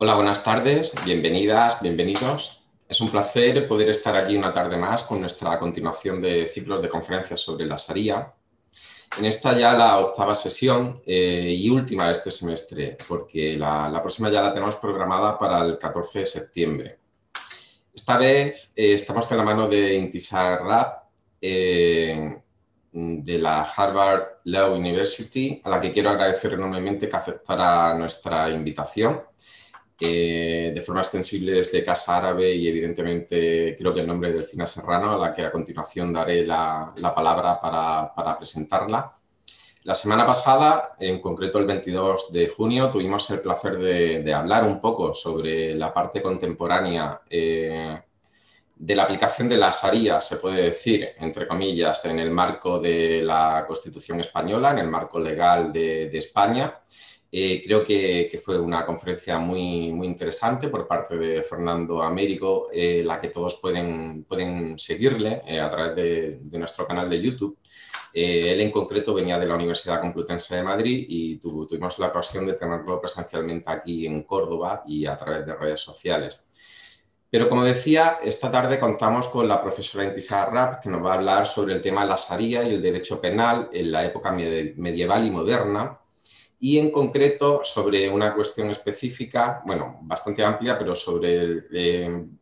Hola, buenas tardes, bienvenidas, bienvenidos. Es un placer poder estar aquí una tarde más con nuestra continuación de ciclos de conferencias sobre la Sharia. En esta ya la octava sesión y última de este semestre, porque la próxima ya la tenemos programada para el 14 de septiembre. Esta vez estamos de la mano de Intisar Rab, de la Harvard Law University, a la que quiero agradecer enormemente que aceptara nuestra invitación. De forma extensible desde Casa Árabe y evidentemente creo que en nombre de Delfina Serrano, a la que a continuación daré la palabra para presentarla. La semana pasada, en concreto el 22 de junio, tuvimos el placer de hablar un poco sobre la parte contemporánea de la aplicación de la Sharia, se puede decir, entre comillas, en el marco de la Constitución española, en el marco legal de España. Creo que fue una conferencia muy interesante por parte de Fernando Américo, la que todos pueden seguirle a través de nuestro canal de YouTube. Él en concreto venía de la Universidad Complutense de Madrid y tuvimos la ocasión de tenerlo presencialmente aquí en Córdoba y a través de redes sociales. Pero como decía, esta tarde contamos con la profesora Intisar Rab, que nos va a hablar sobre el tema de la Sharia y el derecho penal en la época medieval y moderna, y en concreto sobre una cuestión específica, bueno, bastante amplia, pero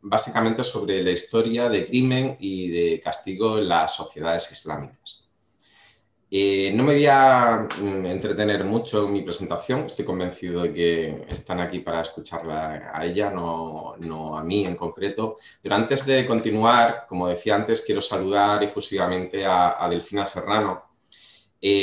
básicamente sobre la historia de crimen y de castigo en las sociedades islámicas. No me voy a entretener mucho en mi presentación, estoy convencido de que están aquí para escucharla a ella, no a mí en concreto, pero antes de continuar, como decía antes, quiero saludar efusivamente a Delfina Serrano,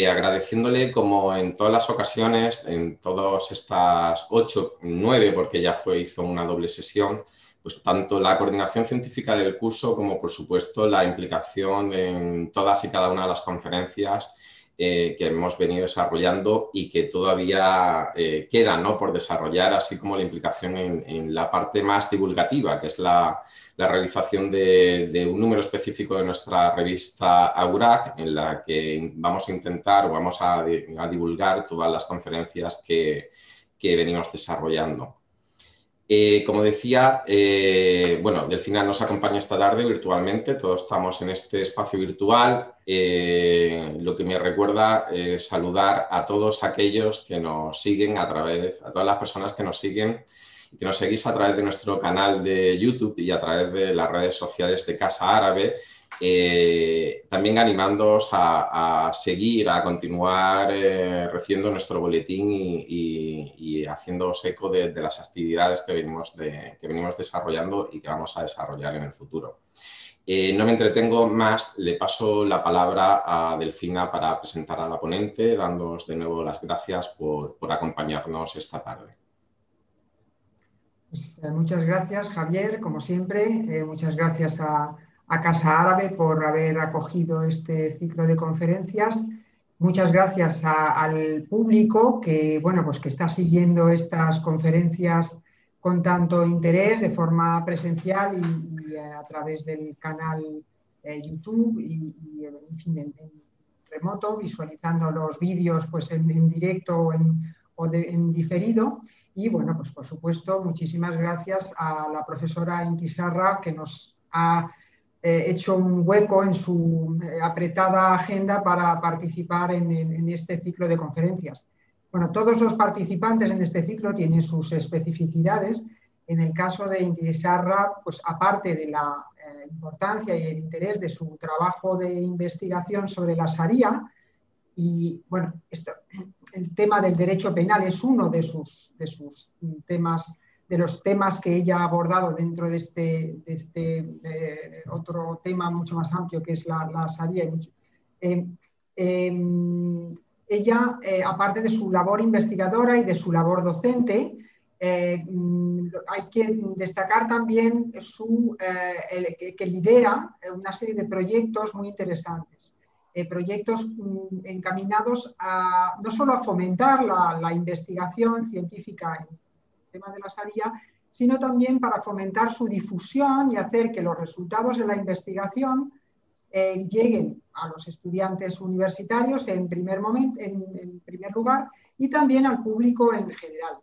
agradeciéndole como en todas las ocasiones, en todas estas 8, 9, porque ya hizo una doble sesión, pues tanto la coordinación científica del curso como por supuesto la implicación en todas y cada una de las conferencias que hemos venido desarrollando y que todavía quedan, ¿no?, por desarrollar, así como la implicación en la parte más divulgativa, que es la realización de un número específico de nuestra revista Aurac, en la que vamos a intentar o vamos a divulgar todas las conferencias que venimos desarrollando. Como decía, bueno, Delfina nos acompaña esta tarde virtualmente, todos estamos en este espacio virtual, lo que me recuerda saludar a todos aquellos que nos siguen a todas las personas que nos siguen, que nos seguís a través de nuestro canal de YouTube y a través de las redes sociales de Casa Árabe, también animándoos a seguir, a continuar recibiendo nuestro boletín y haciéndoos eco de las actividades que venimos desarrollando y que vamos a desarrollar en el futuro. No me entretengo más, le paso la palabra a Delfina para presentar a la ponente, dándoos de nuevo las gracias por acompañarnos esta tarde. Pues, muchas gracias, Javier, como siempre. Muchas gracias a Casa Árabe por haber acogido este ciclo de conferencias. Muchas gracias al público que, bueno, pues que está siguiendo estas conferencias con tanto interés de forma presencial y a través del canal YouTube y en fin, en remoto, visualizando los vídeos pues en directo o en diferido. Y bueno, pues por supuesto, muchísimas gracias a la profesora Intisar Rab, que nos ha hecho un hueco en su apretada agenda para participar en este ciclo de conferencias. Bueno, todos los participantes en este ciclo tienen sus especificidades. En el caso de Intisar Rab, pues aparte de la importancia y el interés de su trabajo de investigación sobre la Sharia, y bueno, el tema del derecho penal es uno de sus temas, de los temas que ella ha abordado dentro de este otro tema mucho más amplio que es la Sharia. Ella, aparte de su labor investigadora y de su labor docente, hay que destacar también que lidera una serie de proyectos muy interesantes. Proyectos encaminados no solo a fomentar la investigación científica en el tema de la Sharia, sino también para fomentar su difusión y hacer que los resultados de la investigación lleguen a los estudiantes universitarios en primer lugar y también al público en general.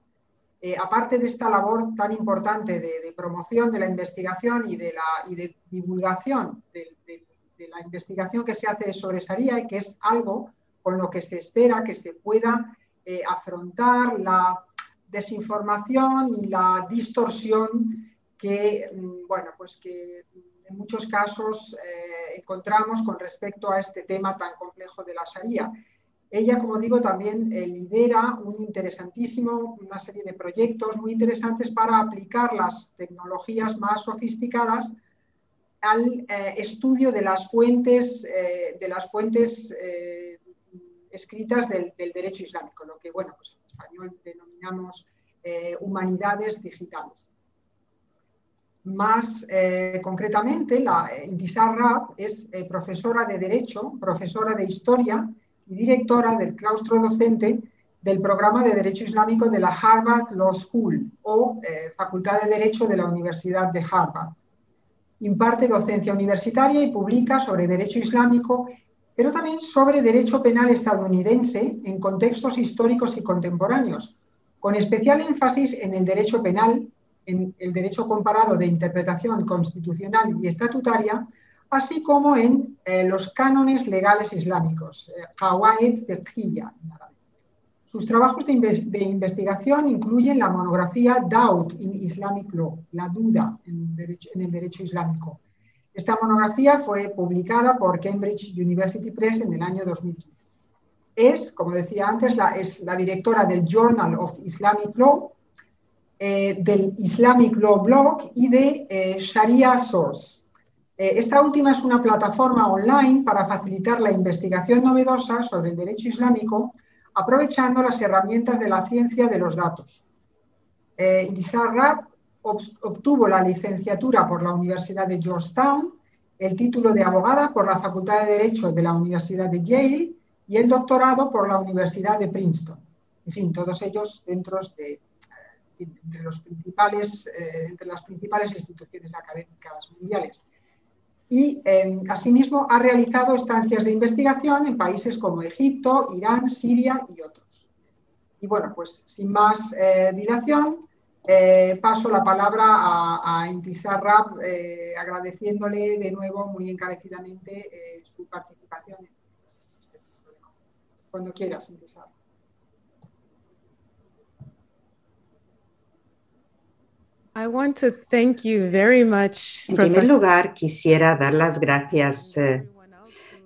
aparte de esta labor tan importante de promoción de la investigación y de divulgación de la investigación que se hace sobre Sharia, y que es algo con lo que se espera que se pueda afrontar la desinformación y la distorsión que, bueno, pues que en muchos casos encontramos con respecto a este tema tan complejo de la Sharia. Ella, como digo, también lidera una serie de proyectos muy interesantes para aplicar las tecnologías más sofisticadas al estudio de las fuentes escritas del derecho islámico, lo que, bueno, pues en español denominamos humanidades digitales. Más concretamente, Intisar Rabb es profesora de Derecho, profesora de Historia y directora del claustro docente del programa de Derecho Islámico de la Harvard Law School o Facultad de Derecho de la Universidad de Harvard. Imparte docencia universitaria y publica sobre derecho islámico, pero también sobre derecho penal estadounidense en contextos históricos y contemporáneos, con especial énfasis en el derecho penal, en el derecho comparado de interpretación constitucional y estatutaria, así como en los cánones legales islámicos, qawaid fiqhiyya en árabe. Sus trabajos de investigación incluyen la monografía Doubt in Islamic Law, la duda en el derecho islámico. Esta monografía fue publicada por Cambridge University Press en el año 2015. Es, como decía antes, es la directora del Journal of Islamic Law, del Islamic Law Blog y de Sharia Source. Esta última es una plataforma online para facilitar la investigación novedosa sobre el derecho islámico, aprovechando las herramientas de la ciencia de los datos. Intisar Rabb obtuvo la licenciatura por la Universidad de Georgetown, el título de abogada por la Facultad de Derecho de la Universidad de Yale y el doctorado por la Universidad de Princeton. En fin, todos ellos entre las principales instituciones académicas mundiales. Y asimismo ha realizado estancias de investigación en países como Egipto, Irán, Siria y otros. Y bueno, pues sin más dilación, paso la palabra a Intisar Rabb, agradeciéndole de nuevo muy encarecidamente su participación en este tipo de conferencias. Cuando quieras, Intisar. I want to thank you very much, En primer lugar, quisiera dar las gracias a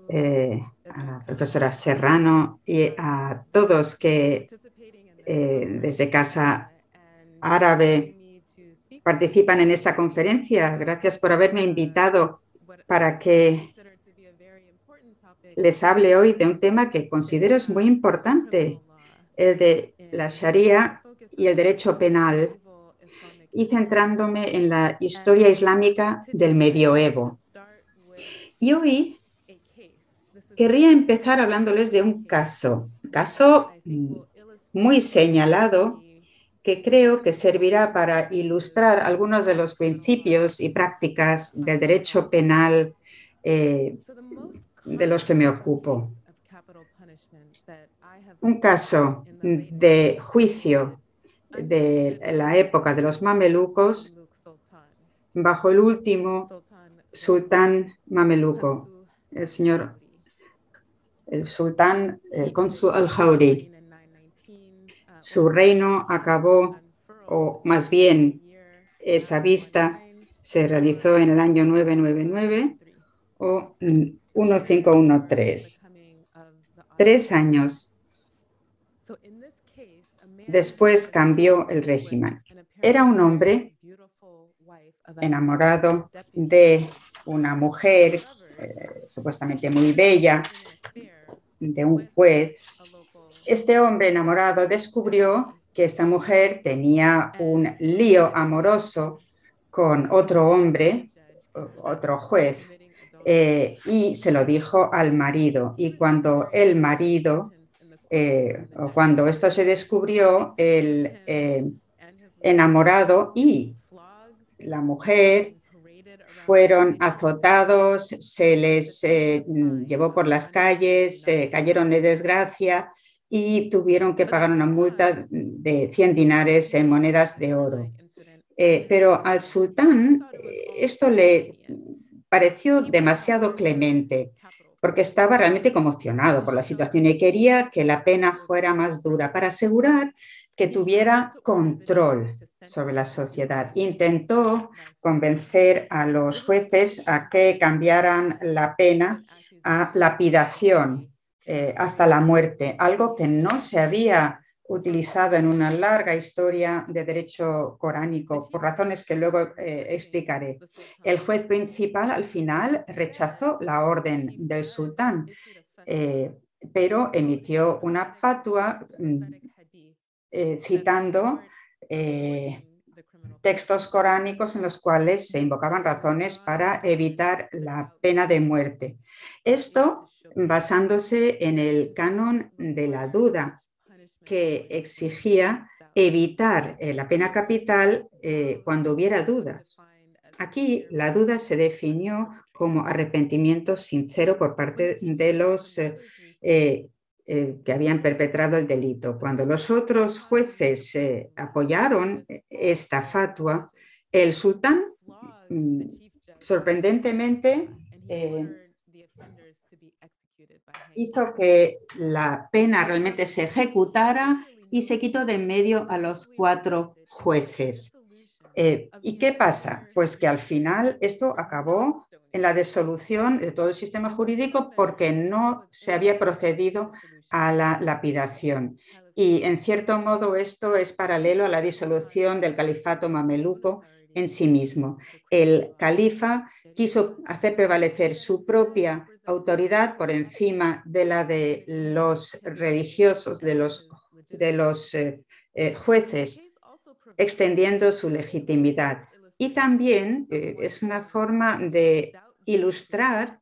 la profesora Serrano y a todos que desde Casa Árabe participan en esta conferencia. Gracias por haberme invitado para que les hable hoy de un tema que considero es muy importante, el de la Sharia y el derecho penal, y centrándome en la historia islámica del medioevo. Y hoy querría empezar hablándoles de un caso muy señalado que creo que servirá para ilustrar algunos de los principios y prácticas del derecho penal de los que me ocupo. Un caso de juicio de la época de los mamelucos bajo el último sultán mameluco, el sultán Qunsu al-Jawri. Su reino acabó, o más bien esa vista se realizó en el año 999 o 1513. 3 años después cambió el régimen. Era un hombre enamorado de una mujer supuestamente muy bella, de un juez. Este hombre enamorado descubrió que esta mujer tenía un lío amoroso con otro hombre, otro juez, y se lo dijo al marido. Y cuando el marido, cuando esto se descubrió, el enamorado y la mujer fueron azotados, se les llevó por las calles, cayeron en desgracia y tuvieron que pagar una multa de 100 dinares en monedas de oro. Pero al sultán esto le pareció demasiado clemente, porque estaba realmente conmocionado por la situación y quería que la pena fuera más dura para asegurar que tuviera control sobre la sociedad. Intentó convencer a los jueces a que cambiaran la pena a lapidación hasta la muerte, algo que no se había utilizado en una larga historia de derecho coránico, por razones que luego explicaré. El juez principal al final rechazó la orden del sultán, pero emitió una fatua citando textos coránicos en los cuales se invocaban razones para evitar la pena de muerte. Esto basándose en el canon de la duda, que exigía evitar la pena capital cuando hubiera dudas. Aquí la duda se definió como arrepentimiento sincero por parte de los que habían perpetrado el delito. Cuando los otros jueces apoyaron esta fatua, el sultán, sorprendentemente, hizo que la pena realmente se ejecutara y se quitó de en medio a los 4 jueces. ¿Y qué pasa? Pues que al final esto acabó en la disolución de todo el sistema jurídico porque no se había procedido a la lapidación. Y en cierto modo esto es paralelo a la disolución del califato mameluco en sí mismo. El califa quiso hacer prevalecer su propia autoridad por encima de la de los religiosos, de los jueces, extendiendo su legitimidad. Y también es una forma de ilustrar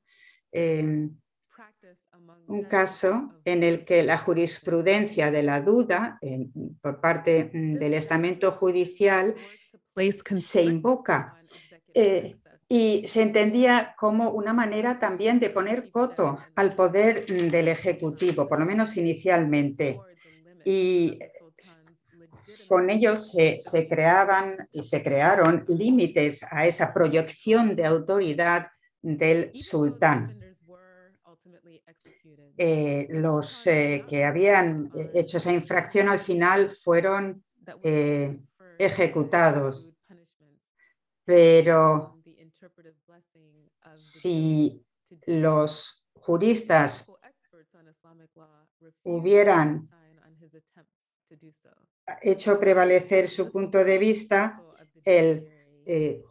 un caso en el que la jurisprudencia de la duda por parte del estamento judicial se invoca y se entendía como una manera también de poner coto al poder del Ejecutivo, por lo menos inicialmente. Y con ellos se creaban y se crearon límites a esa proyección de autoridad del sultán. Los que habían hecho esa infracción al final fueron ejecutados. Pero si los juristas hubieran hecho prevalecer su punto de vista, el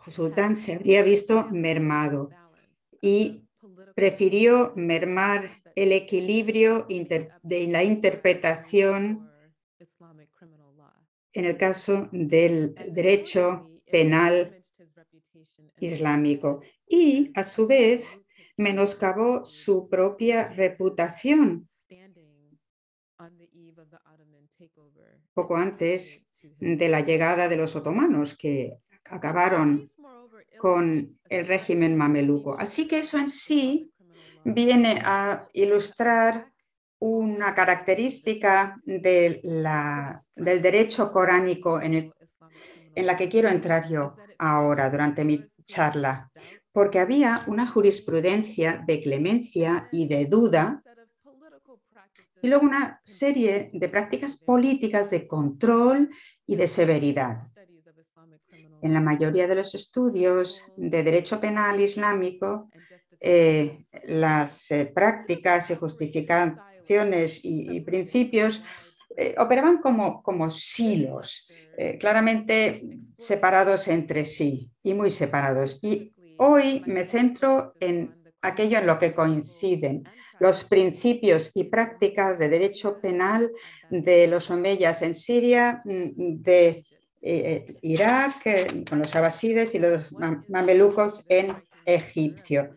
sultán se habría visto mermado y prefirió mermar el equilibrio de la interpretación en el caso del derecho penal islámico y, a su vez, menoscabó su propia reputación poco antes de la llegada de los otomanos, que acabaron con el régimen mameluco. Así que eso en sí viene a ilustrar una característica del derecho coránico en la que quiero entrar yo ahora durante mi charla, porque había una jurisprudencia de clemencia y de duda y luego una serie de prácticas políticas de control y de severidad. En la mayoría de los estudios de derecho penal islámico, las prácticas y justificaciones y principios operaban como silos, claramente separados entre sí y muy separados. Y hoy me centro en aquello en lo que coinciden los principios y prácticas de derecho penal de los omeyas en Siria, de Irak, con los abasides y los mamelucos en Egipto.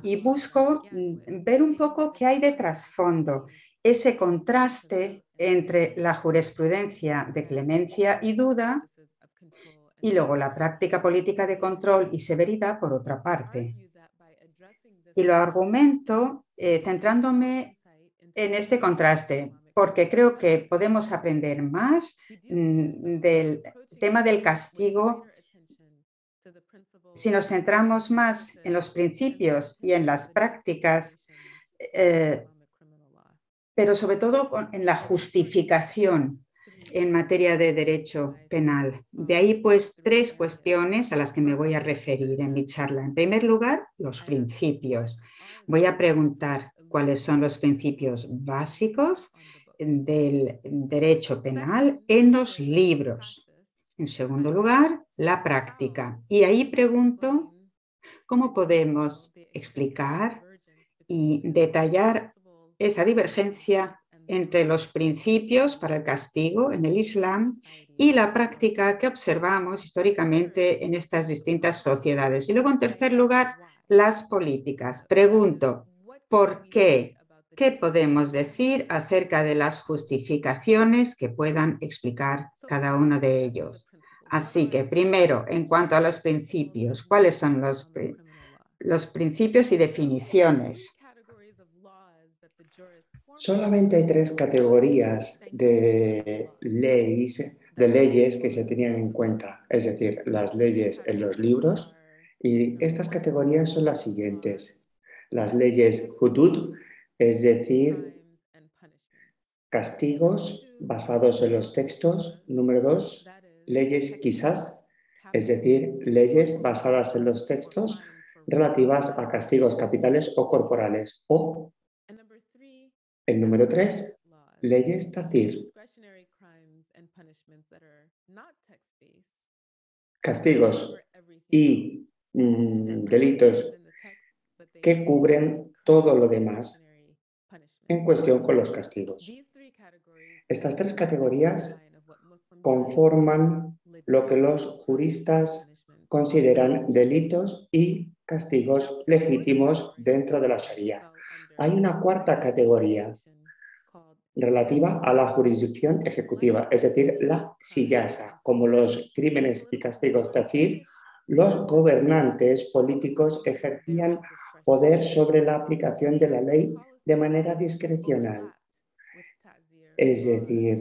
Y busco ver un poco qué hay de trasfondo, ese contraste entre la jurisprudencia de clemencia y duda y luego la práctica política de control y severidad por otra parte. Y lo argumento centrándome en este contraste, porque creo que podemos aprender más del tema del castigo si nos centramos más en los principios y en las prácticas, pero sobre todo en la justificación en materia de derecho penal. De ahí, pues, 3 cuestiones a las que me voy a referir en mi charla. En primer lugar, los principios. Voy a preguntar cuáles son los principios básicos del derecho penal en los libros. En segundo lugar, la práctica. Y ahí pregunto cómo podemos explicar y detallar esa divergencia entre los principios para el castigo en el Islam y la práctica que observamos históricamente en estas distintas sociedades. Y luego, en tercer lugar, las políticas. Pregunto, ¿por qué? ¿Qué podemos decir acerca de las justificaciones que puedan explicar cada uno de ellos? Así que, primero, en cuanto a los principios, ¿cuáles son los principios y definiciones? Solamente hay 3 categorías de leyes que se tenían en cuenta, es decir, las leyes en los libros, y estas categorías son las siguientes. Las leyes hudud, es decir, castigos basados en los textos. Número 2, leyes quizás, es decir, leyes basadas en los textos relativas a castigos capitales o corporales. O el número 3, leyes tazir, castigos y delitos que cubren todo lo demás en cuestión con los castigos. Estas 3 categorías conforman lo que los juristas consideran delitos y castigos legítimos dentro de la Sharia. Hay una 4ª categoría relativa a la jurisdicción ejecutiva, es decir, la siyasa. Como los crímenes y castigos tazir, los gobernantes políticos ejercían poder sobre la aplicación de la ley de manera discrecional. Es decir,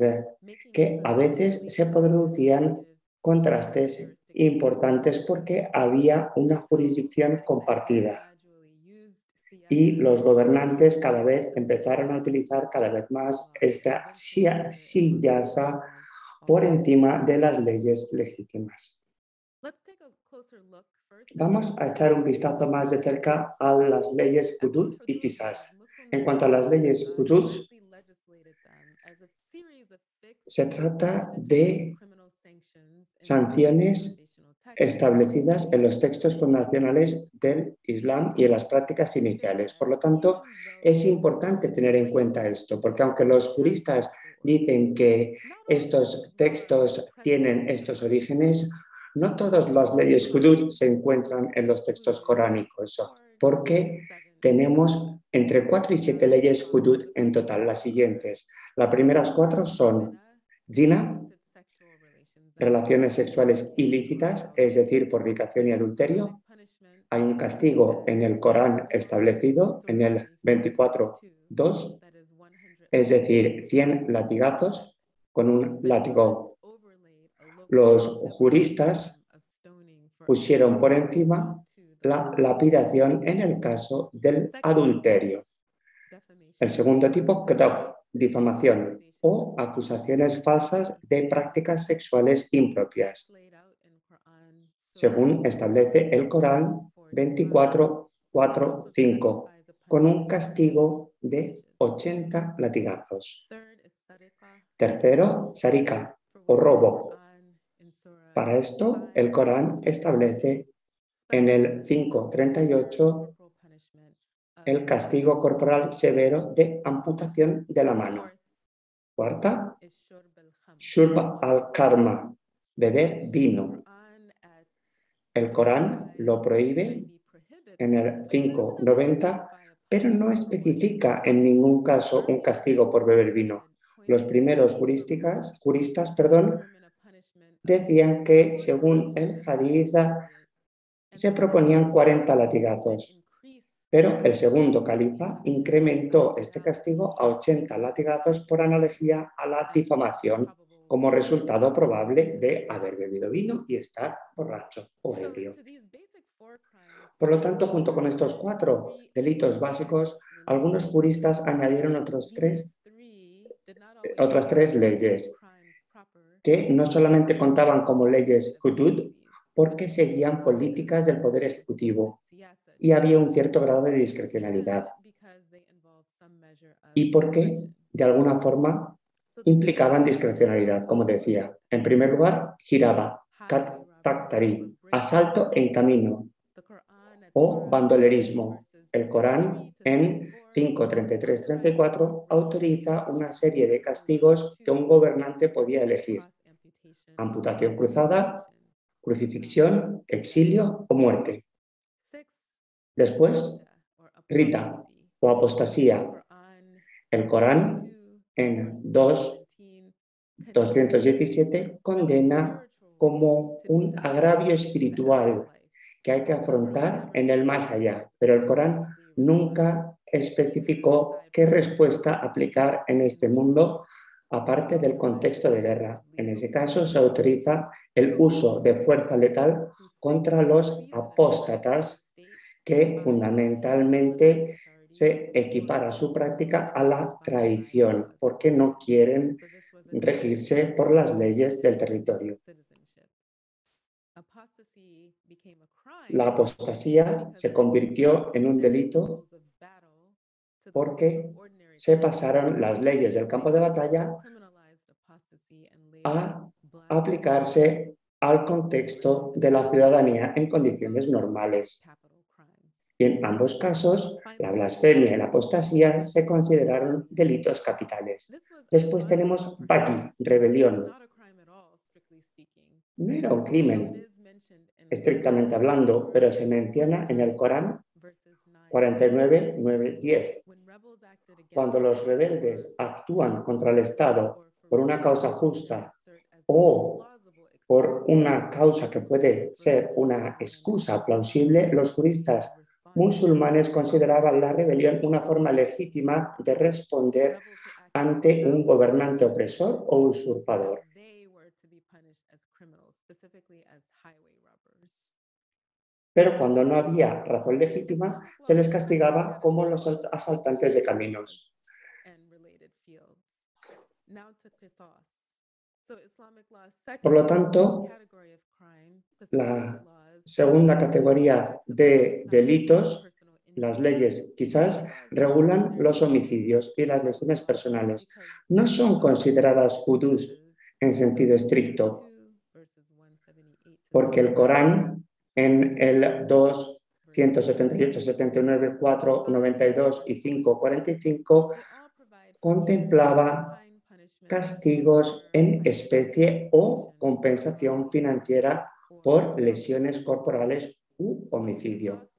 que a veces se producían contrastes importantes porque había una jurisdicción compartida. Y los gobernantes cada vez empezaron a utilizar cada vez más esta siyasa por encima de las leyes legítimas. Vamos a echar un vistazo más de cerca a las leyes hudud y qisas. En cuanto a las leyes hudud, se trata de sanciones establecidas en los textos fundacionales del Islam y en las prácticas iniciales. Por lo tanto, es importante tener en cuenta esto, porque aunque los juristas dicen que estos textos tienen estos orígenes, no todas las leyes hudud se encuentran en los textos coránicos, porque tenemos entre 4 y 7 leyes hudud en total, las siguientes. Las primeras 4 son zina, relaciones sexuales ilícitas, es decir, fornicación y adulterio. Hay un castigo en el Corán establecido en el 24.2, es decir, 100 latigazos con un látigo. Los juristas pusieron por encima la lapidación en el caso del adulterio. El segundo tipo, qadhf, difamación o acusaciones falsas de prácticas sexuales impropias, según establece el Corán 24.4.5, con un castigo de 80 latigazos. Tercero, sarika o robo. Para esto, el Corán establece en el 5.38 el castigo corporal severo de amputación de la mano. Cuarta, shurb al-karma, beber vino. El Corán lo prohíbe en el 5.90, pero no especifica en ningún caso un castigo por beber vino. Los primeros juristas, decían que, según el hadith, se proponían 40 latigazos. Pero el segundo califa incrementó este castigo a 80 latigazos por analogía a la difamación, como resultado probable de haber bebido vino y estar borracho o ebrio. Por lo tanto, junto con estos 4 delitos básicos, algunos juristas añadieron otras tres leyes que no solamente contaban como leyes hudud, porque seguían políticas del Poder Ejecutivo y había un cierto grado de discrecionalidad. Y porque, de alguna forma, implicaban discrecionalidad, como decía. En primer lugar, giraba, taktari, asalto en camino o bandolerismo. El Corán, en 5.33-34, autoriza una serie de castigos que un gobernante podía elegir: amputación cruzada, crucifixión, exilio o muerte. Después, rita o apostasía. El Corán, en 2.217, condena como un agravio espiritual que hay que afrontar en el más allá, pero el Corán nunca especificó qué respuesta aplicar en este mundo aparte del contexto de guerra. En ese caso se autoriza el uso de fuerza letal contra los apóstatas, que fundamentalmente se equipara su práctica a la traición, porque no quieren regirse por las leyes del territorio. La apostasía se convirtió en un delito porque se pasaron las leyes del campo de batalla a aplicarse al contexto de la ciudadanía en condiciones normales. Y en ambos casos, la blasfemia y la apostasía se consideraron delitos capitales. Después tenemos Baghi, rebelión. No era un crimen, estrictamente hablando, pero se menciona en el Corán 49, 9, 10. Cuando los rebeldes actúan contra el Estado por una causa justa o por una causa que puede ser una excusa plausible, los juristas musulmanes consideraban la rebelión una forma legítima de responder ante un gobernante opresor o usurpador. Pero cuando no había razón legítima, se les castigaba como los asaltantes de caminos. Por lo tanto, la segunda categoría de delitos, las leyes quizás, regulan los homicidios y las lesiones personales. No son consideradas hudús en sentido estricto, porque el Corán, en el 2, 178, 79, 4, 92 y 5, 45, contemplaba castigos en especie o compensación financiera por lesiones corporales u homicidio.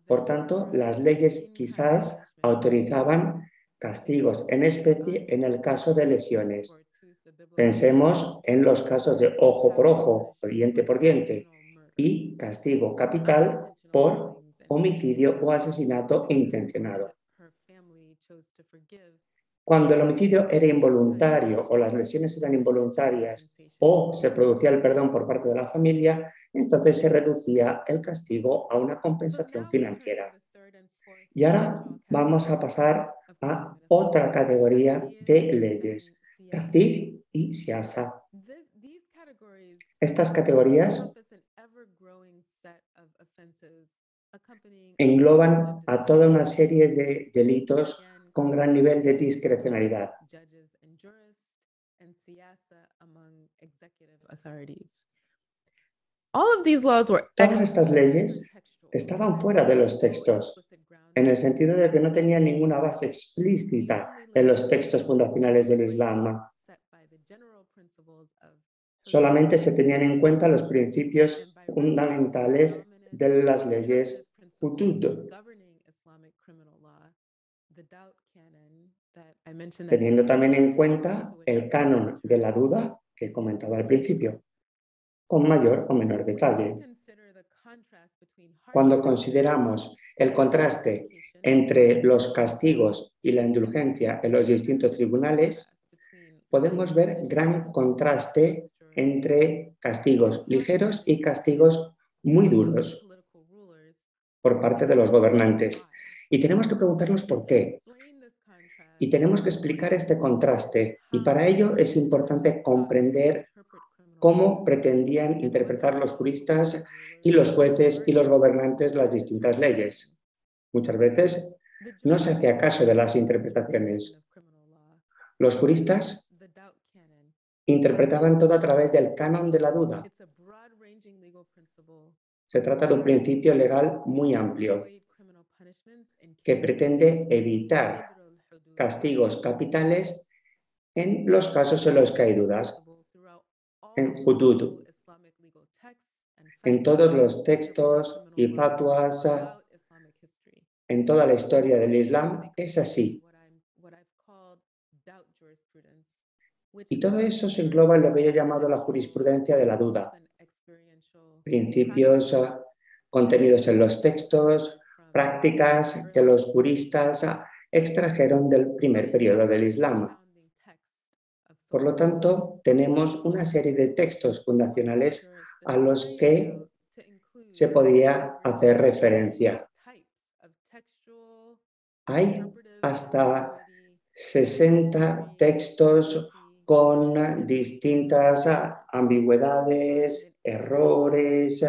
Por tanto, las leyes quizás autorizaban castigos en especie en el caso de lesiones. Pensemos en los casos de ojo por ojo o diente por diente y castigo capital por homicidio o asesinato intencionado. Cuando el homicidio era involuntario o las lesiones eran involuntarias o se producía el perdón por parte de la familia, entonces se reducía el castigo a una compensación financiera. Y ahora vamos a pasar a otra categoría de leyes, Kazir y Siasa. Estas categorías engloban a toda una serie de delitos con gran nivel de discrecionalidad. Todas estas leyes estaban fuera de los textos, en el sentido de que no tenían ninguna base explícita en los textos fundacionales del Islam. Solamente se tenían en cuenta los principios fundamentales de las leyes hudud, teniendo también en cuenta el canon de la duda que comentaba al principio, con mayor o menor detalle. Cuando consideramos el contraste entre los castigos y la indulgencia en los distintos tribunales, podemos ver gran contraste entre castigos ligeros y castigos muy duros por parte de los gobernantes. Y tenemos que preguntarnos por qué. Y tenemos que explicar este contraste. Y para ello es importante comprender cómo pretendían interpretar los juristas y los jueces y los gobernantes las distintas leyes. Muchas veces no se hacía caso de las interpretaciones. Los juristas interpretaban todo a través del canon de la duda. Se trata de un principio legal muy amplio que pretende evitar castigos capitales en los casos en los que hay dudas. En hudud, en todos los textos y fatwas, en toda la historia del Islam, es así. Y todo eso se engloba en lo que yo he llamado la jurisprudencia de la duda. Principios contenidos en los textos, prácticas que los juristas extrajeron del primer periodo del Islam. Por lo tanto, tenemos una serie de textos fundacionales a los que se podía hacer referencia. Hay hasta 60 textos con distintas ambigüedades, errores,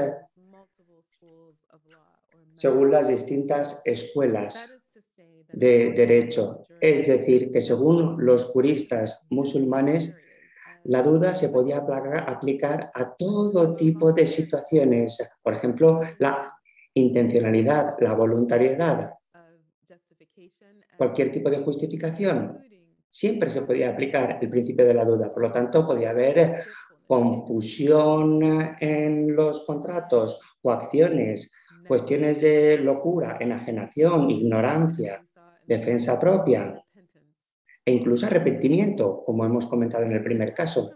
según las distintas escuelas de derecho. Es decir, que según los juristas musulmanes, la duda se podía aplicar a todo tipo de situaciones. Por ejemplo, la intencionalidad, la voluntariedad, cualquier tipo de justificación. Siempre se podía aplicar el principio de la duda. Por lo tanto, podía haber confusión en los contratos, coacciones, cuestiones de locura, enajenación, ignorancia, defensa propia e incluso arrepentimiento, como hemos comentado en el primer caso.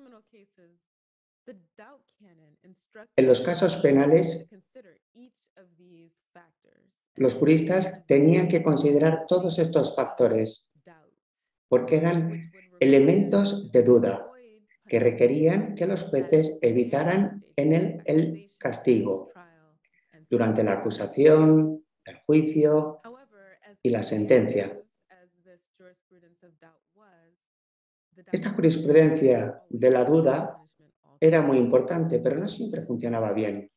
En los casos penales, los juristas tenían que considerar todos estos factores porque eran elementos de duda que requerían que los jueces evitaran en él el castigo durante la acusación, el juicio y la sentencia. Esta jurisprudencia de la duda era muy importante, pero no siempre funcionaba bien.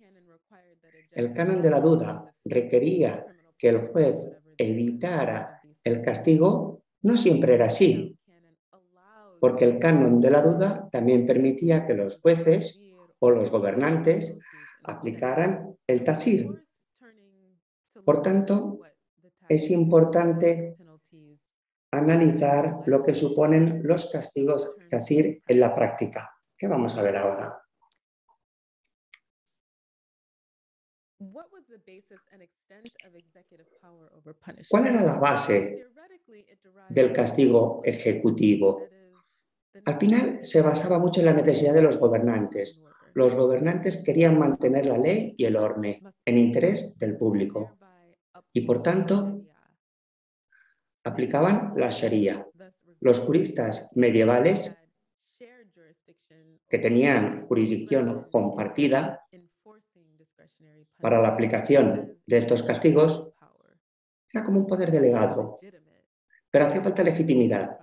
El canon de la duda requería que el juez evitara el castigo, no siempre era así, porque el canon de la duda también permitía que los jueces o los gobernantes aplicaran el tasir. Por tanto, es importante analizar lo que suponen los castigos tasir en la práctica. ¿Qué vamos a ver ahora? ¿Cuál era la base del castigo ejecutivo? Al final se basaba mucho en la necesidad de los gobernantes. Los gobernantes querían mantener la ley y el orden en interés del público y, por tanto, aplicaban la Sharia. Los juristas medievales, que tenían jurisdicción compartida para la aplicación de estos castigos, era como un poder delegado, pero hacía falta legitimidad.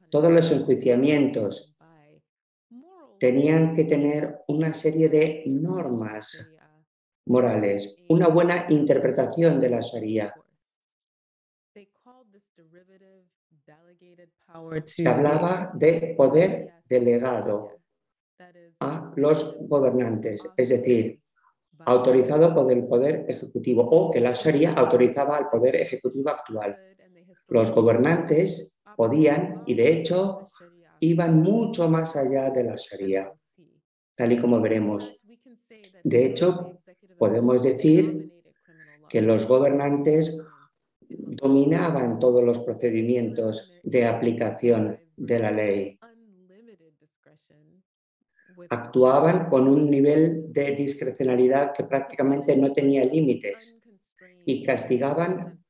Todos los enjuiciamientos tenían que tener una serie de normas morales, una buena interpretación de la Sharia. Se hablaba de poder delegado a los gobernantes, es decir, autorizado por el poder ejecutivo, o que la Sharia autorizaba al poder ejecutivo actual. Los gobernantes podían, y de hecho, iban mucho más allá de la Sharia, tal y como veremos. De hecho, podemos decir que los gobernantes dominaban todos los procedimientos de aplicación de la ley. Actuaban con un nivel de discrecionalidad que prácticamente no tenía límites y castigaban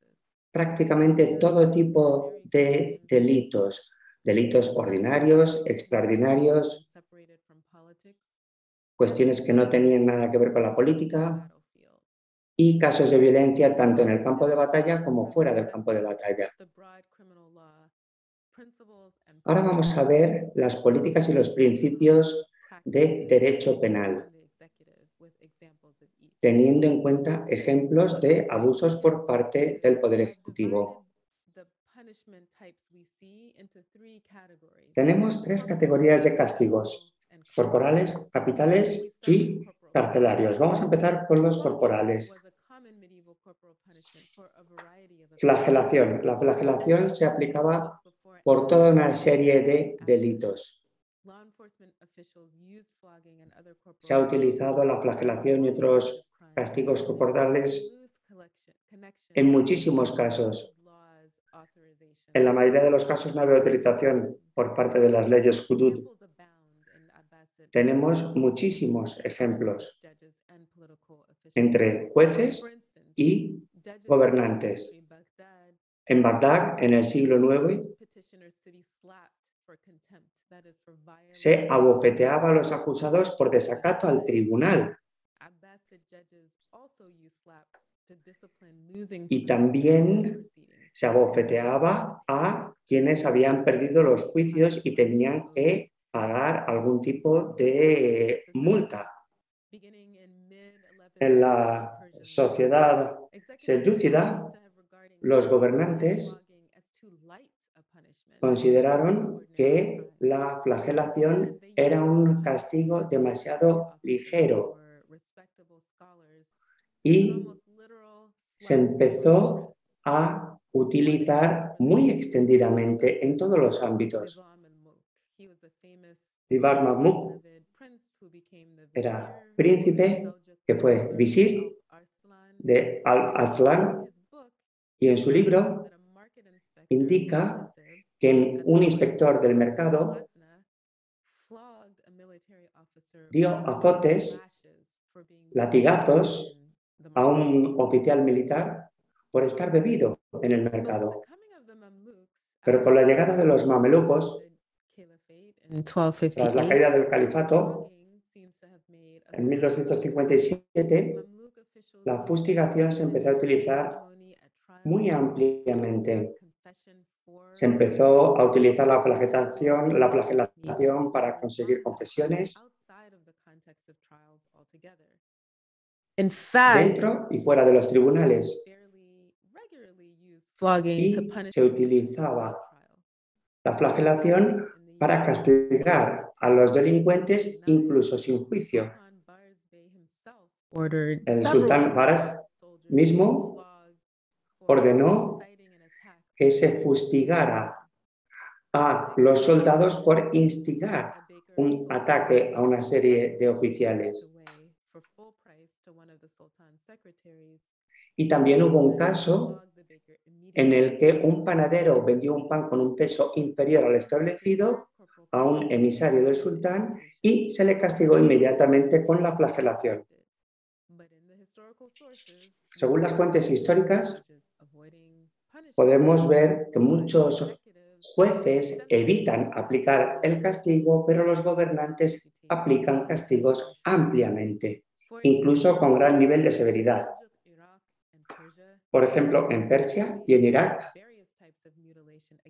prácticamente todo tipo de delitos, delitos ordinarios, extraordinarios, cuestiones que no tenían nada que ver con la política y casos de violencia tanto en el campo de batalla como fuera del campo de batalla. Ahora vamos a ver las políticas y los principios de derecho penal, teniendo en cuenta ejemplos de abusos por parte del Poder Ejecutivo. Tenemos tres categorías de castigos: corporales, capitales y carcelarios. Vamos a empezar con los corporales. Flagelación. La flagelación se aplicaba por toda una serie de delitos. Se ha utilizado la flagelación y otros castigos corporales en muchísimos casos. En la mayoría de los casos no había autorización por parte de las leyes hudud. Tenemos muchísimos ejemplos entre jueces y gobernantes. En Bagdad, en el siglo IX, se abofeteaba a los acusados por desacato al tribunal. Y también se abofeteaba a quienes habían perdido los juicios y tenían que pagar algún tipo de multa. En la sociedad selyúcida, los gobernantes consideraron que la flagelación era un castigo demasiado ligero y se empezó a utilizar muy extendidamente en todos los ámbitos. Rivar Mahmud era príncipe que fue visir de Al-Aslan y en su libro indica que un inspector del mercado dio azotes, latigazos a un oficial militar por estar bebido en el mercado. Pero con la llegada de los mamelucos, tras la caída del califato, en 1257, la fustigación se empezó a utilizar muy ampliamente. Se empezó a utilizar la flagelación para conseguir confesiones dentro y fuera de los tribunales. Y se utilizaba la flagelación para castigar a los delincuentes incluso sin juicio. El sultán Baras mismo ordenó que se fustigara a los soldados por instigar un ataque a una serie de oficiales. Y también hubo un caso en el que un panadero vendió un pan con un peso inferior al establecido a un emisario del sultán y se le castigó inmediatamente con la flagelación. Según las fuentes históricas, podemos ver que muchos jueces evitan aplicar el castigo, pero los gobernantes aplican castigos ampliamente, incluso con gran nivel de severidad. Por ejemplo, en Persia y en Irak,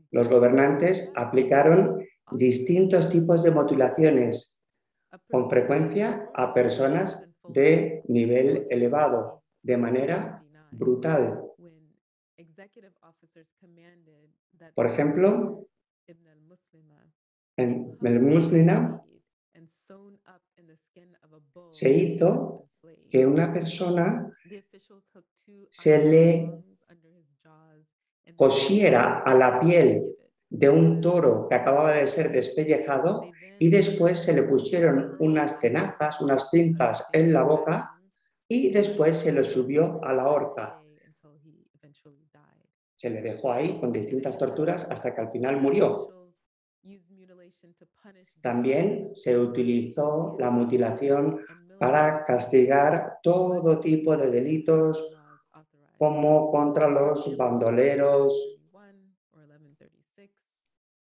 los gobernantes aplicaron distintos tipos de mutilaciones, con frecuencia a personas de nivel elevado, de manera brutal. Por ejemplo, en el Muslima se hizo que una persona se le cosiera a la piel de un toro que acababa de ser despellejado y después se le pusieron unas tenazas, unas pinzas en la boca y después se le subió a la horca. Se le dejó ahí con distintas torturas hasta que al final murió. También se utilizó la mutilación para castigar todo tipo de delitos como contra los bandoleros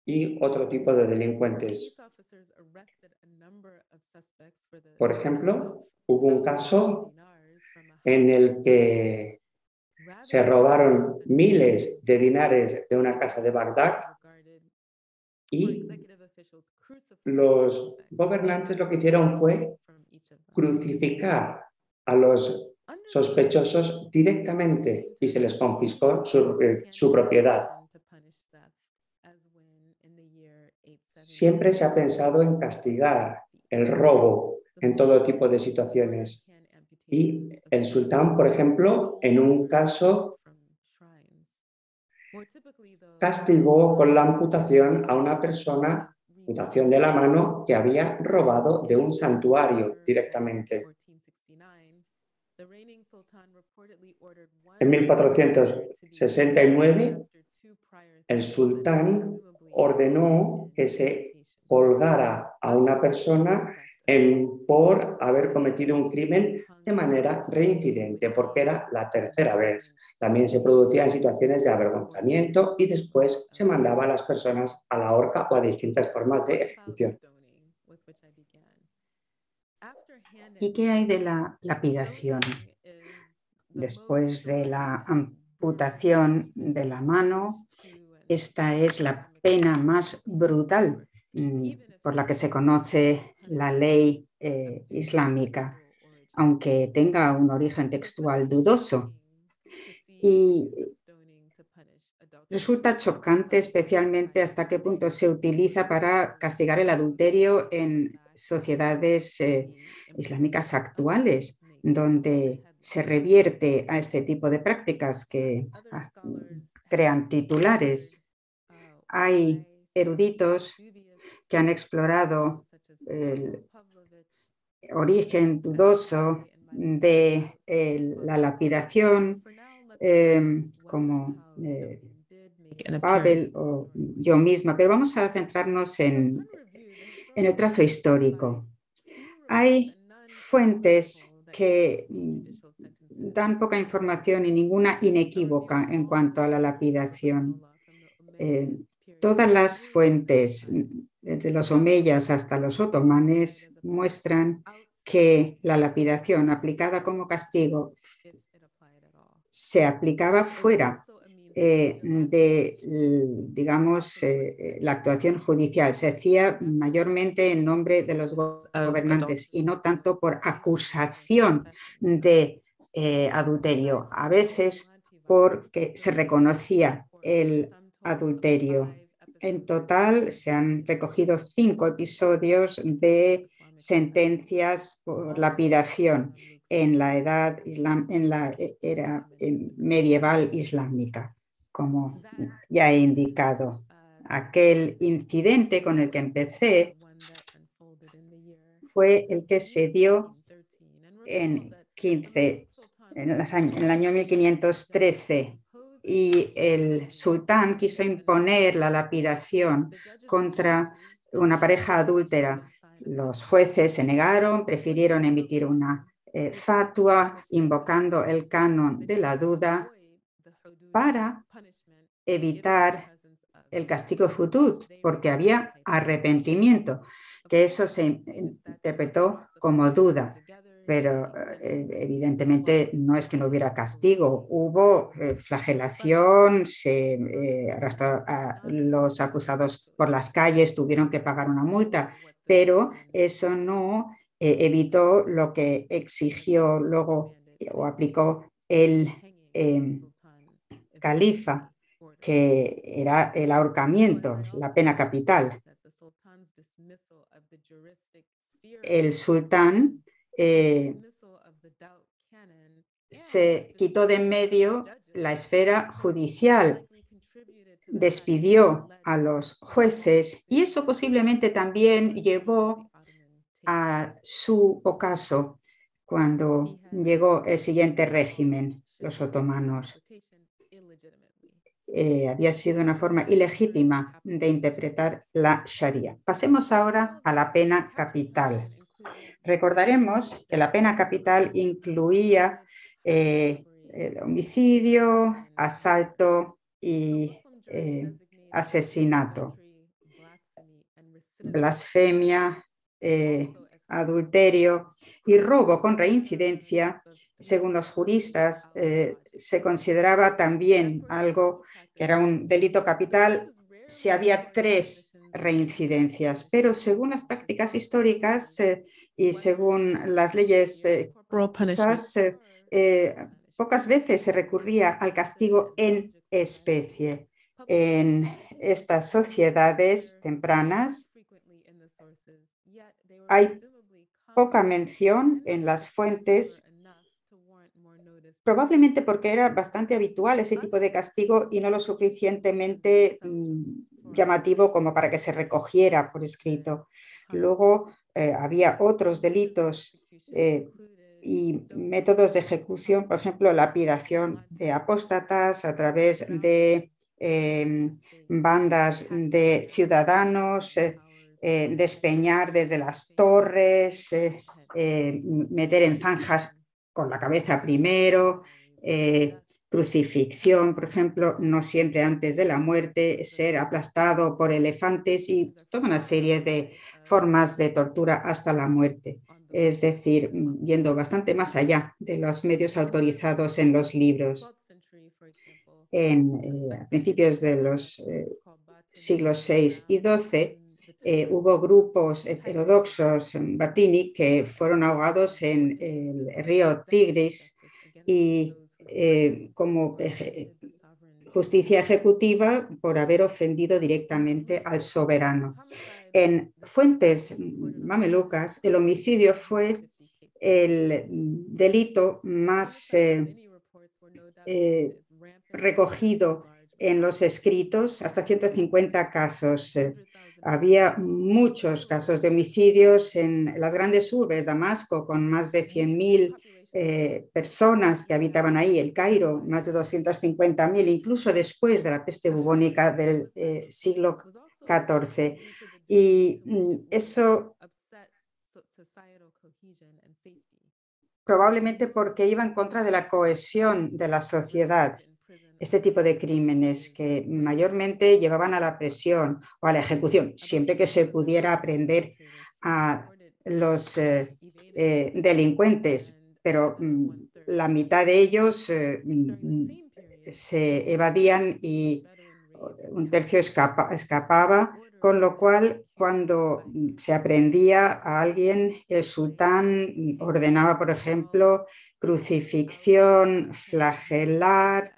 y otro tipo de delincuentes. Por ejemplo, hubo un caso en el que se robaron miles de dinares de una casa de Bagdad y los gobernantes lo que hicieron fue crucificar a los sospechosos directamente y se les confiscó su propiedad. Siempre se ha pensado en castigar el robo en todo tipo de situaciones. Y el sultán, por ejemplo, en un caso castigó con la amputación a una persona, amputación de la mano, que había robado de un santuario directamente. En 1469, el sultán ordenó que se colgara a una persona por haber cometido un crimen de manera reincidente, porque era la tercera vez. También se producían situaciones de avergonzamiento y después se mandaba a las personas a la horca o a distintas formas de ejecución. ¿Y qué hay de la lapidación? Después de la amputación de la mano, esta es la pena más brutal por la que se conoce la ley islámica, aunque tenga un origen textual dudoso. Y resulta chocante especialmente hasta qué punto se utiliza para castigar el adulterio en sociedades islámicas actuales, donde se revierte a este tipo de prácticas que crean titulares. Hay eruditos que han explorado el origen dudoso de la lapidación, como Babel o yo misma, pero vamos a centrarnos en el trazo histórico. Hay fuentes que dan poca información y ninguna inequívoca en cuanto a la lapidación. Todas las fuentes, desde los omeyas hasta los otomanes, muestran que la lapidación aplicada como castigo se aplicaba fuera de, digamos, la actuación judicial. Se hacía mayormente en nombre de los gobernantes y no tanto por acusación de adulterio. A veces porque se reconocía el adulterio. En total se han recogido 5 episodios de sentencias por lapidación en la era medieval islámica, como ya he indicado. Aquel incidente con el que empecé fue el que se dio en el año 1513, y el sultán quiso imponer la lapidación contra una pareja adúltera. Los jueces se negaron, prefirieron emitir una fatua invocando el canon de la duda para evitar el castigo hudud, porque había arrepentimiento, que eso se interpretó como duda. Pero evidentemente no es que no hubiera castigo, hubo flagelación, se arrastró a los acusados por las calles, tuvieron que pagar una multa, pero eso no evitó lo que exigió luego o aplicó el califa, que era el ahorcamiento, la pena capital. El sultán se quitó de en medio la esfera judicial, despidió a los jueces y eso posiblemente también llevó a su ocaso cuando llegó el siguiente régimen, los otomanos. Había sido una forma ilegítima de interpretar la Sharia. Pasemos ahora a la pena capital. Recordaremos que la pena capital incluía el homicidio, asalto y asesinato, blasfemia, adulterio y robo con reincidencia. Según los juristas, se consideraba también algo que era un delito capital si había 3 reincidencias, pero según las prácticas históricas y según las leyes pocas veces se recurría al castigo en especie. En estas sociedades tempranas hay poca mención en las fuentes, probablemente porque era bastante habitual ese tipo de castigo y no lo suficientemente llamativo como para que se recogiera por escrito. Luego había otros delitos y métodos de ejecución, por ejemplo, lapidación de apóstatas a través de bandas de ciudadanos, despeñar desde las torres, meter en zanjas con la cabeza primero, crucifixión, por ejemplo, no siempre antes de la muerte, ser aplastado por elefantes y toda una serie de formas de tortura hasta la muerte. Es decir, yendo bastante más allá de los medios autorizados en los libros. A principios de los siglos VI y XII, hubo grupos heterodoxos en Batini que fueron ahogados en el río Tigris y como justicia ejecutiva por haber ofendido directamente al soberano. En fuentes mamelucas, el homicidio fue el delito más recogido en los escritos, hasta 150 casos. Había muchos casos de homicidios en las grandes urbes, Damasco, con más de 100.000 personas que habitaban ahí, el Cairo, más de 250.000, incluso después de la peste bubónica del siglo XIV. Y eso probablemente porque iba en contra de la cohesión de la sociedad. Este tipo de crímenes que mayormente llevaban a la prisión o a la ejecución, siempre que se pudiera aprender a los delincuentes, pero la mitad de ellos se evadían y un tercio escapaba, con lo cual cuando se aprendía a alguien, el sultán ordenaba, por ejemplo, crucifixión, flagelar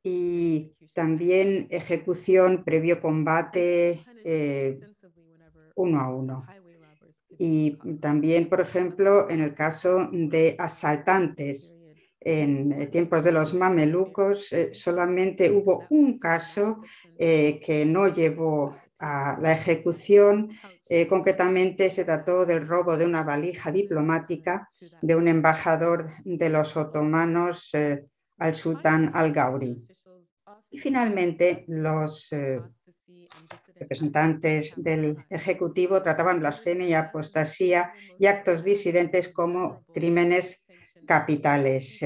y también ejecución previo combate 1 a 1. Y también, por ejemplo, en el caso de asaltantes, en tiempos de los mamelucos, solamente hubo un caso que no llevó a la ejecución. Concretamente se trató del robo de una valija diplomática de un embajador de los otomanos al sultán Al-Gauri. Y finalmente los representantes del Ejecutivo trataban blasfemia y apostasía y actos disidentes como crímenes capitales.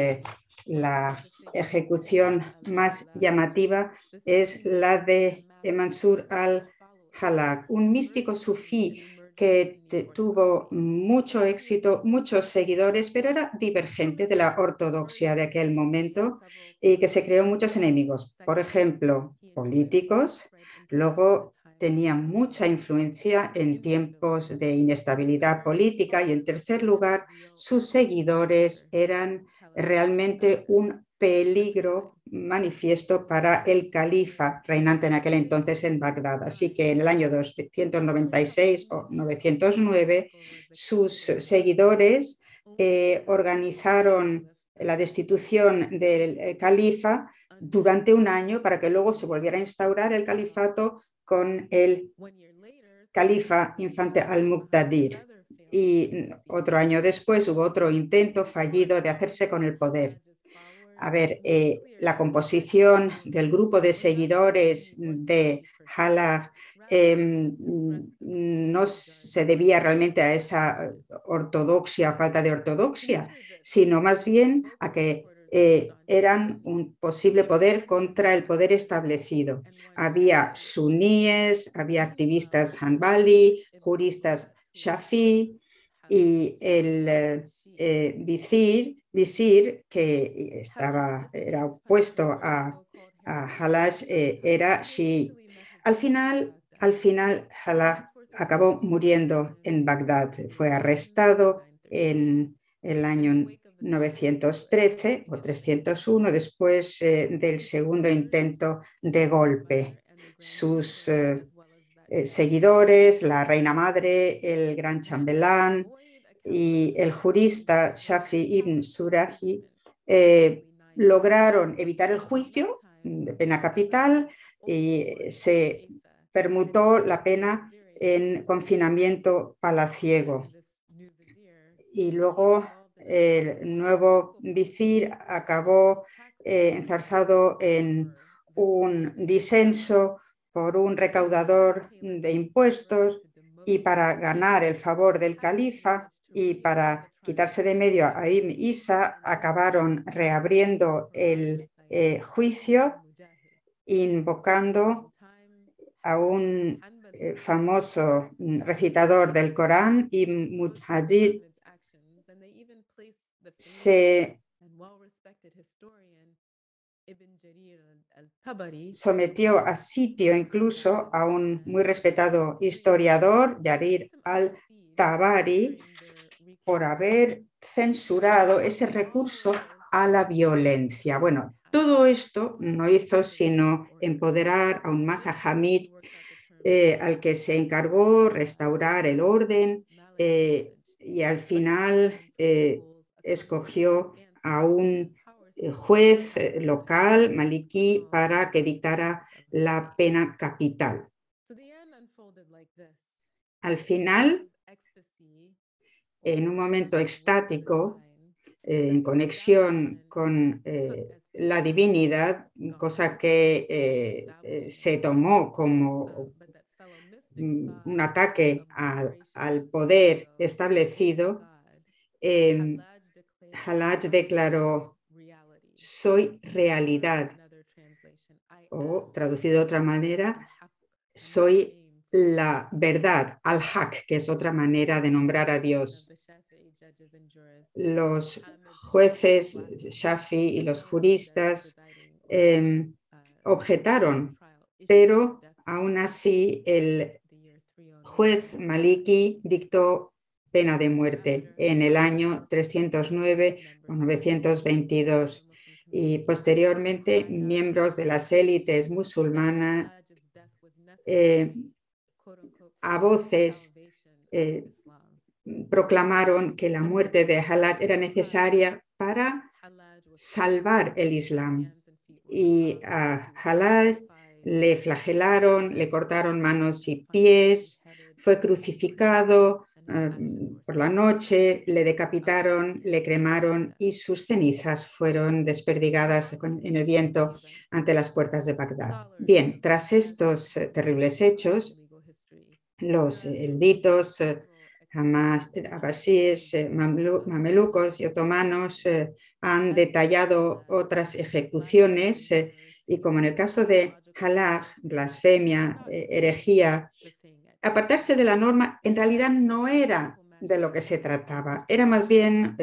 La ejecución más llamativa es la de Mansur al-Halak, un místico sufí que tuvo mucho éxito, muchos seguidores, pero era divergente de la ortodoxia de aquel momento y que se creó muchos enemigos, por ejemplo, políticos. Luego tenía mucha influencia en tiempos de inestabilidad política y, en tercer lugar, sus seguidores eran realmente un peligro manifiesto para el califa reinante en aquel entonces en Bagdad. Así que en el año 296 o 909 sus seguidores organizaron la destitución del califa durante un año para que luego se volviera a instaurar el califato con el califa infante al-Muqtadir. Y otro año después hubo otro intento fallido de hacerse con el poder. A ver, la composición del grupo de seguidores de Halak no se debía realmente a esa ortodoxia, falta de ortodoxia, sino más bien a que eran un posible poder contra el poder establecido. Había suníes, había activistas Hanbali, juristas Shafi y el visir que era opuesto a Halaj era Shi. Al final, Halaj acabó muriendo en Bagdad. Fue arrestado en el año 913 o 301, después del segundo intento de golpe. Sus seguidores, la reina madre, el gran chambelán y el jurista Shafi ibn Suraji lograron evitar el juicio de pena capital y se permutó la pena en confinamiento palaciego. Y luego el nuevo visir acabó enzarzado en un disenso por un recaudador de impuestos, y para ganar el favor del califa y para quitarse de medio a Ibn Isa acabaron reabriendo el juicio, invocando a un famoso recitador del Corán, Ibn Mujahid. Se sometió a sitio incluso a un muy respetado historiador, Jarir al-Tabari, por haber censurado ese recurso a la violencia. Bueno, todo esto no hizo sino empoderar aún más a Hamid, al que se encargó restaurar el orden, y al final escogió a un juez local, maliki, para que dictara la pena capital. Al final, en un momento extático, en conexión con la divinidad, cosa que se tomó como un ataque al poder establecido, Halaj declaró: soy realidad, o traducido de otra manera, soy la verdad, al-Haq, que es otra manera de nombrar a Dios. Los jueces Shafi y los juristas objetaron, pero aún así el juez Maliki dictó pena de muerte en el año 309 o 922, y posteriormente miembros de las élites musulmanas a voces proclamaron que la muerte de Halaj era necesaria para salvar el Islam, y a Halaj le flagelaron, le cortaron manos y pies, fue crucificado por la noche, le decapitaron, le cremaron y sus cenizas fueron desperdigadas en el viento ante las puertas de Bagdad. Bien, tras estos terribles hechos, los eruditos abasíes, mamelucos y otomanos han detallado otras ejecuciones, y como en el caso de Halaj, blasfemia, herejía, apartarse de la norma en realidad no era de lo que se trataba, era más bien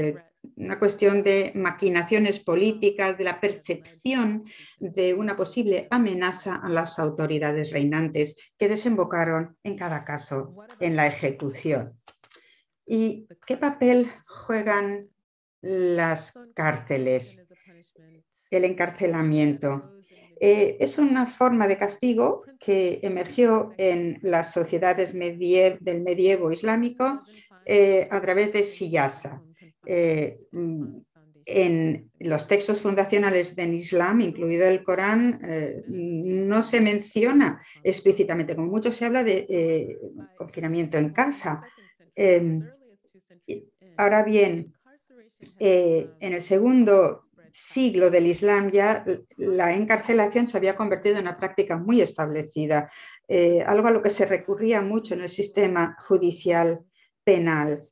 una cuestión de maquinaciones políticas, de la percepción de una posible amenaza a las autoridades reinantes, que desembocaron en cada caso en la ejecución. ¿Y qué papel juegan las cárceles? El encarcelamiento es una forma de castigo que emergió en las sociedades del medievo islámico a través de siyasa. En los textos fundacionales del Islam, incluido el Corán, no se menciona explícitamente, como mucho se habla de confinamiento en casa. Ahora bien, en el segundo siglo del Islam ya la encarcelación se había convertido en una práctica muy establecida, algo a lo que se recurría mucho en el sistema judicial penal.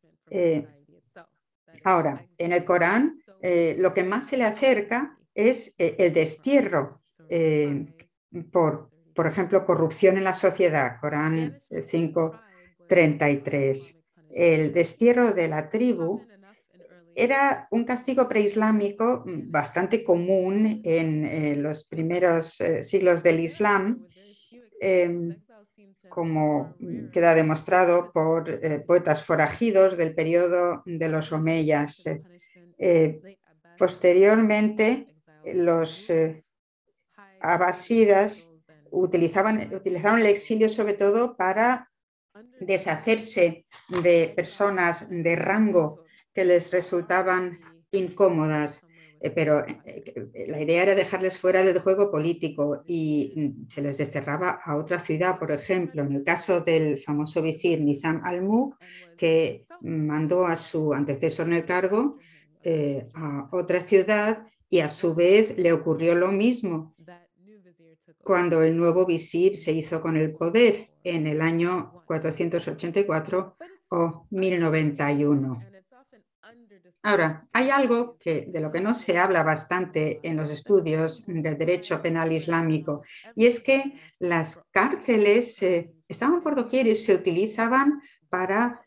Ahora, en el Corán lo que más se le acerca es el destierro por ejemplo, corrupción en la sociedad, Corán 5:33. El destierro de la tribu era un castigo preislámico bastante común en los primeros siglos del Islam, como queda demostrado por poetas forajidos del periodo de los omeyas. Posteriormente, los abasidas utilizaron el exilio sobre todo para deshacerse de personas de rango que les resultaban incómodas, pero la idea era dejarles fuera del juego político y se les desterraba a otra ciudad. Por ejemplo, en el caso del famoso visir Nizam al-Mulk, que mandó a su antecesor en el cargo a otra ciudad, y a su vez le ocurrió lo mismo cuando el nuevo visir se hizo con el poder en el año 484 o 1091. Ahora, hay algo de lo que no se habla bastante en los estudios del derecho penal islámico, y es que las cárceles estaban por doquier y se utilizaban para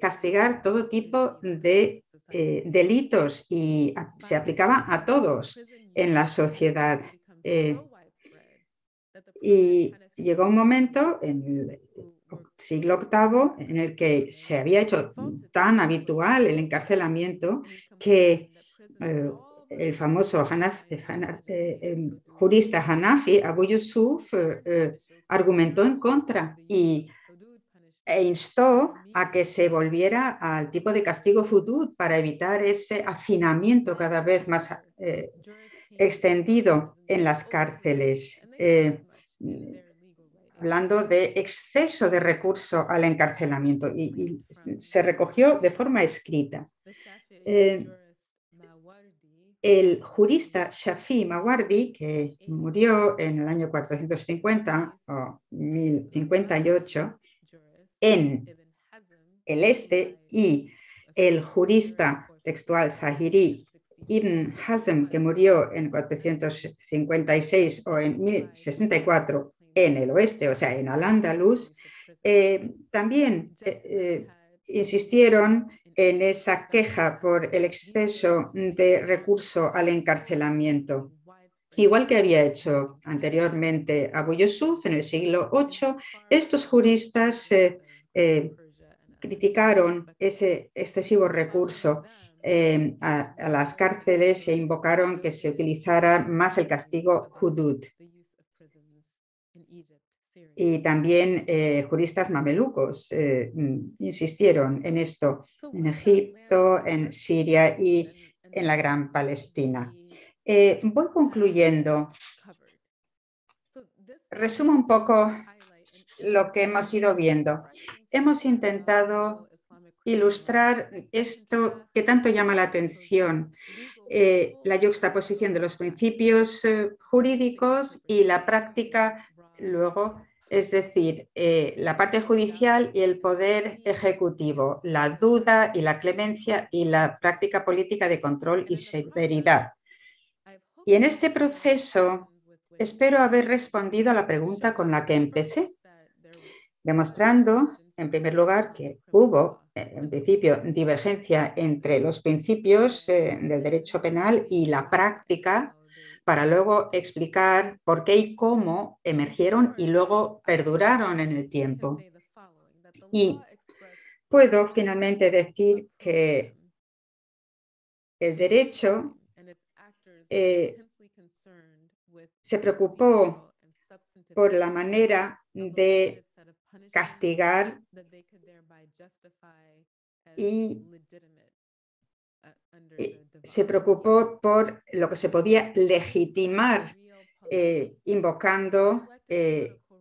castigar todo tipo de delitos, y se aplicaba a todos en la sociedad. Y llegó un momento en el siglo VIII en el que se había hecho tan habitual el encarcelamiento que el famoso jurista Hanafi, Abu Yusuf, argumentó en contra e instó a que se volviera al tipo de castigo hudud para evitar ese hacinamiento cada vez más extendido en las cárceles, hablando de exceso de recurso al encarcelamiento, y se recogió de forma escrita. El jurista Shafi Mawardi, que murió en el año 450 o 1058 en el este, y el jurista textual Zahiri Ibn Hazm, que murió en 456 o en 1064 en el oeste, o sea, en Al-Ándalus, también insistieron en esa queja por el exceso de recurso al encarcelamiento. Igual que había hecho anteriormente Abu Yusuf en el siglo VIII, estos juristas criticaron ese excesivo recurso a las cárceles e invocaron que se utilizara más el castigo hudud. Y también juristas mamelucos insistieron en esto en Egipto, en Siria y en la Gran Palestina. Voy concluyendo. Resumo un poco lo que hemos ido viendo. Hemos intentado ilustrar esto que tanto llama la atención, la yuxtaposición de los principios jurídicos y la práctica luego, es decir, la parte judicial y el poder ejecutivo, la duda y la clemencia y la práctica política de control y severidad. Y en este proceso espero haber respondido a la pregunta con la que empecé, demostrando, en primer lugar, que hubo, en principio, divergencia entre los principios del derecho penal y la práctica, para luego explicar por qué y cómo emergieron y luego perduraron en el tiempo. Y puedo finalmente decir que el derecho se preocupó por la manera de castigar y se preocupó por lo que se podía legitimar invocando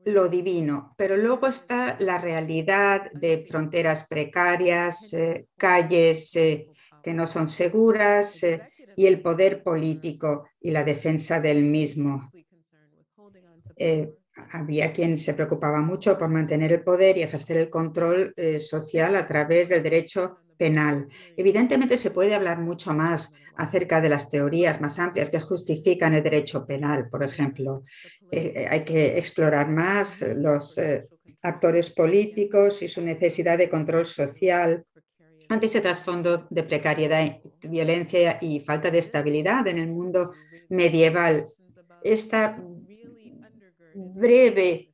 lo divino. Pero luego está la realidad de fronteras precarias, calles que no son seguras y el poder político y la defensa del mismo. había quien se preocupaba mucho por mantener el poder y ejercer el control social a través del derecho penal. Evidentemente se puede hablar mucho más acerca de las teorías más amplias que justifican el derecho penal, por ejemplo. Hay que explorar más los actores políticos y su necesidad de control social ante ese trasfondo de precariedad, violencia y falta de estabilidad en el mundo medieval. Esta breve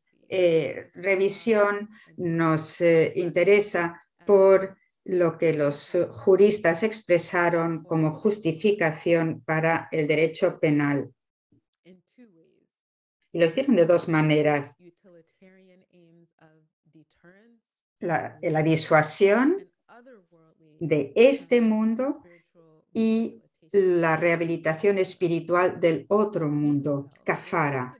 revisión nos interesa por lo que los juristas expresaron como justificación para el derecho penal. Y lo hicieron de dos maneras. La disuasión de este mundo y la rehabilitación espiritual del otro mundo, kafara.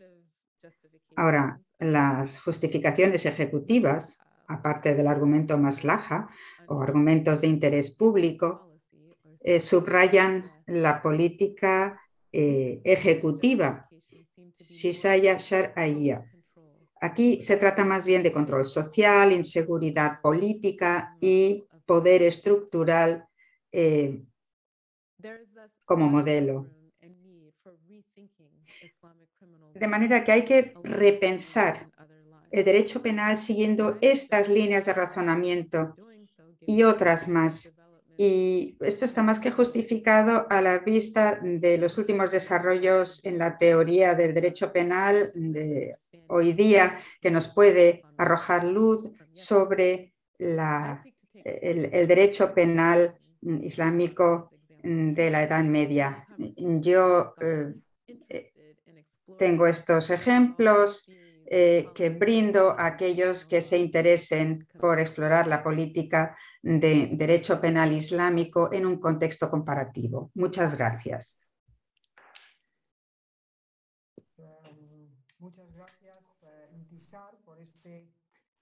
Ahora, las justificaciones ejecutivas, aparte del argumento maslaha o argumentos de interés público, subrayan la política ejecutiva, shisaya shar'iyya. Aquí se trata más bien de control social, inseguridad política y poder estructural como modelo. De manera que hay que repensar el derecho penal siguiendo estas líneas de razonamiento y otras más. Y esto está más que justificado a la vista de los últimos desarrollos en la teoría del derecho penal de hoy día, que nos puede arrojar luz sobre el derecho penal islámico de la Edad Media. Yo tengo estos ejemplos que brindo a aquellos que se interesen por explorar la política de derecho penal islámico en un contexto comparativo. Muchas gracias. Muchas gracias, Intisar, por este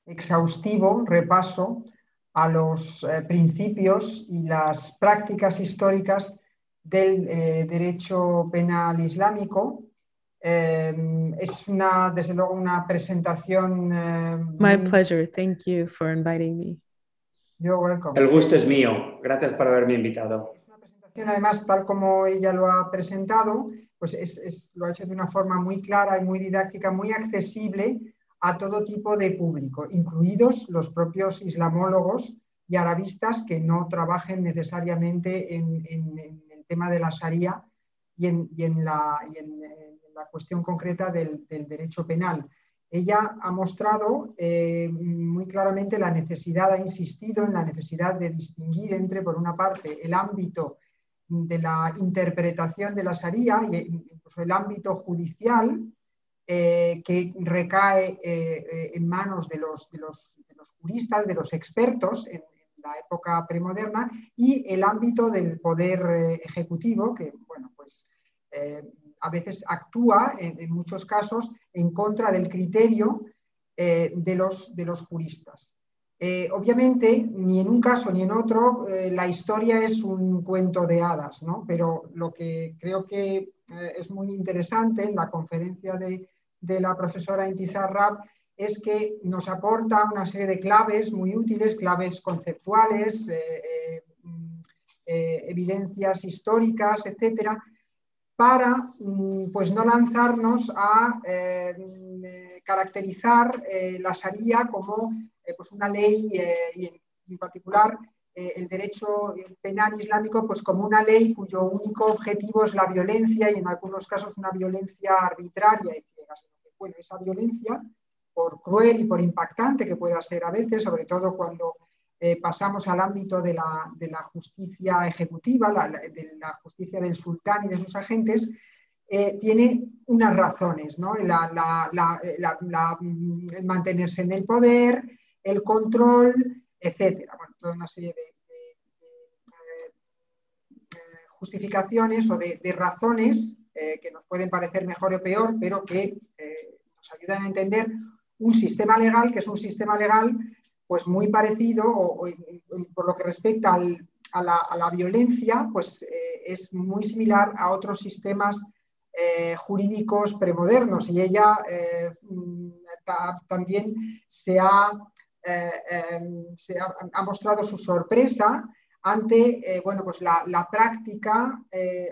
exhaustivo repaso a los principios y las prácticas históricas del derecho penal islámico. Es desde luego una presentación. My pleasure. Thank you for inviting me. You're welcome. El gusto es mío. Gracias por haberme invitado. Es una presentación, además, tal como ella lo ha presentado, pues lo ha hecho de una forma muy clara y muy didáctica, muy accesible a todo tipo de público, incluidos los propios islamólogos y arabistas que no trabajen necesariamente en el tema de la Sharia y en la cuestión concreta del derecho penal. Ella ha mostrado muy claramente la necesidad, ha insistido en la necesidad de distinguir entre, por una parte, el ámbito de la interpretación de la Sharia e incluso el ámbito judicial que recae en manos de los juristas, de los expertos en la época premoderna, y el ámbito del poder ejecutivo, que, bueno, pues a veces actúa, en muchos casos, en contra del criterio de los juristas. Obviamente, ni en un caso ni en otro, la historia es un cuento de hadas, ¿no? Pero lo que creo que es muy interesante en la conferencia de la profesora Intisar Rabb es que nos aporta una serie de claves muy útiles, claves conceptuales, evidencias históricas, etcétera, para pues no lanzarnos a caracterizar la Sharia como pues una ley y en particular el derecho penal islámico pues como una ley cuyo único objetivo es la violencia y en algunos casos una violencia arbitraria y ciega. Bueno, esa violencia, por cruel y por impactante que pueda ser a veces, sobre todo cuando pasamos al ámbito de la justicia ejecutiva, de la justicia del sultán y de sus agentes, tiene unas razones, ¿no? El mantenerse en el poder, el control, etcétera. Bueno, toda una serie de justificaciones o de razones que nos pueden parecer mejor o peor, pero que nos ayudan a entender un sistema legal que es un sistema legal pues muy parecido, o por lo que respecta a la violencia, pues es muy similar a otros sistemas jurídicos premodernos, y ella también ha mostrado su sorpresa ante bueno, pues la práctica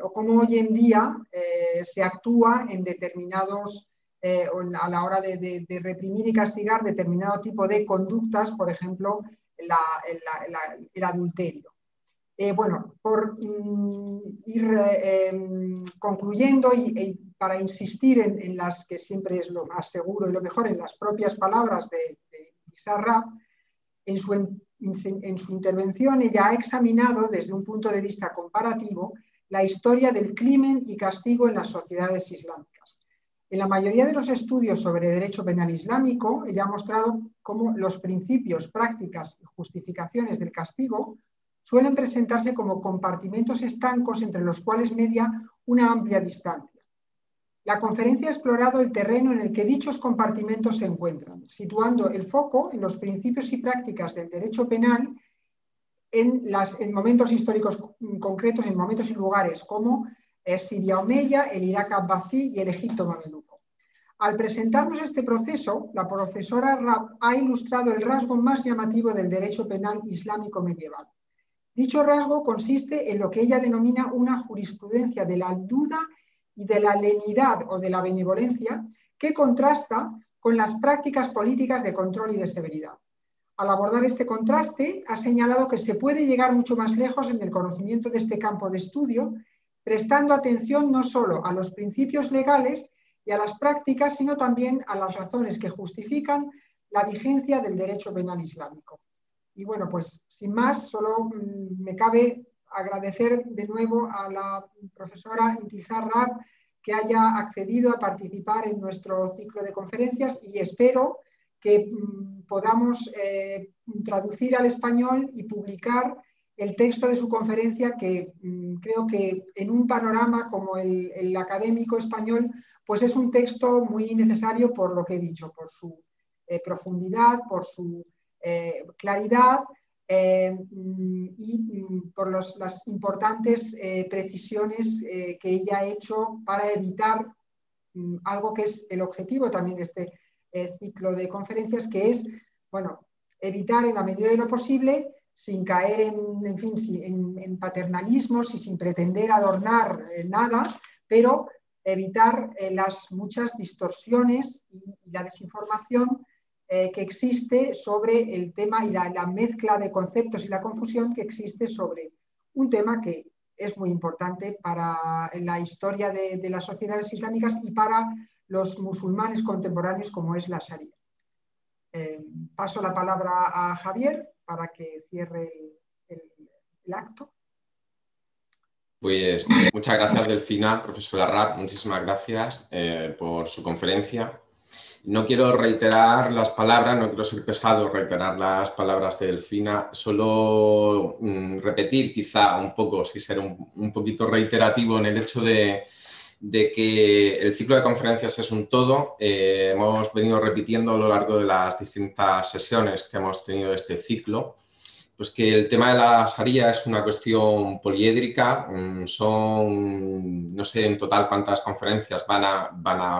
o cómo hoy en día se actúa en determinados, a la hora de reprimir y castigar determinado tipo de conductas, por ejemplo, el adulterio. Bueno, por ir concluyendo y para insistir en las que siempre es lo más seguro y lo mejor, en las propias palabras de Sarra, en su intervención ella ha examinado desde un punto de vista comparativo la historia del crimen y castigo en las sociedades islámicas. En la mayoría de los estudios sobre derecho penal islámico, ella ha mostrado cómo los principios, prácticas y justificaciones del castigo suelen presentarse como compartimentos estancos entre los cuales media una amplia distancia. La conferencia ha explorado el terreno en el que dichos compartimentos se encuentran, situando el foco en los principios y prácticas del derecho penal en momentos históricos concretos, en momentos y lugares como Siria Omeya, el Irak Abbasí y el Egipto Mameluco. Al presentarnos este proceso, la profesora Raab ha ilustrado el rasgo más llamativo del derecho penal islámico medieval. Dicho rasgo consiste en lo que ella denomina una jurisprudencia de la duda y de la lenidad o de la benevolencia, que contrasta con las prácticas políticas de control y de severidad. Al abordar este contraste, ha señalado que se puede llegar mucho más lejos en el conocimiento de este campo de estudio, prestando atención no solo a los principios legales y a las prácticas, sino también a las razones que justifican la vigencia del derecho penal islámico. Y bueno, pues sin más, solo me cabe agradecer de nuevo a la profesora Intizar Raab que haya accedido a participar en nuestro ciclo de conferencias, y espero que podamos traducir al español y publicar el texto de su conferencia, que creo que en un panorama como el académico español, pues es un texto muy necesario por lo que he dicho, por su profundidad, por su claridad y por las importantes precisiones que ella ha hecho para evitar algo que es el objetivo también de este ciclo de conferencias, que es, bueno, evitar en la medida de lo posible, sin caer en paternalismos y sin pretender adornar nada, pero evitar las muchas distorsiones y la desinformación que existe sobre el tema, y la mezcla de conceptos y la confusión que existe sobre un tema que es muy importante para la historia de las sociedades islámicas y para los musulmanes contemporáneos, como es la Sharia. Paso la palabra a Javier para que cierre el acto. Pues muchas gracias, Delfina, profesora Raab, muchísimas gracias por su conferencia. No quiero reiterar las palabras, no quiero ser pesado, reiterar las palabras de Delfina, solo repetir quizá un poco, sí ser un poquito reiterativo en el hecho de que el ciclo de conferencias es un todo. Hemos venido repitiendo a lo largo de las distintas sesiones que hemos tenido de este ciclo, pues que el tema de la Sharia es una cuestión poliédrica. Son, no sé en total cuántas conferencias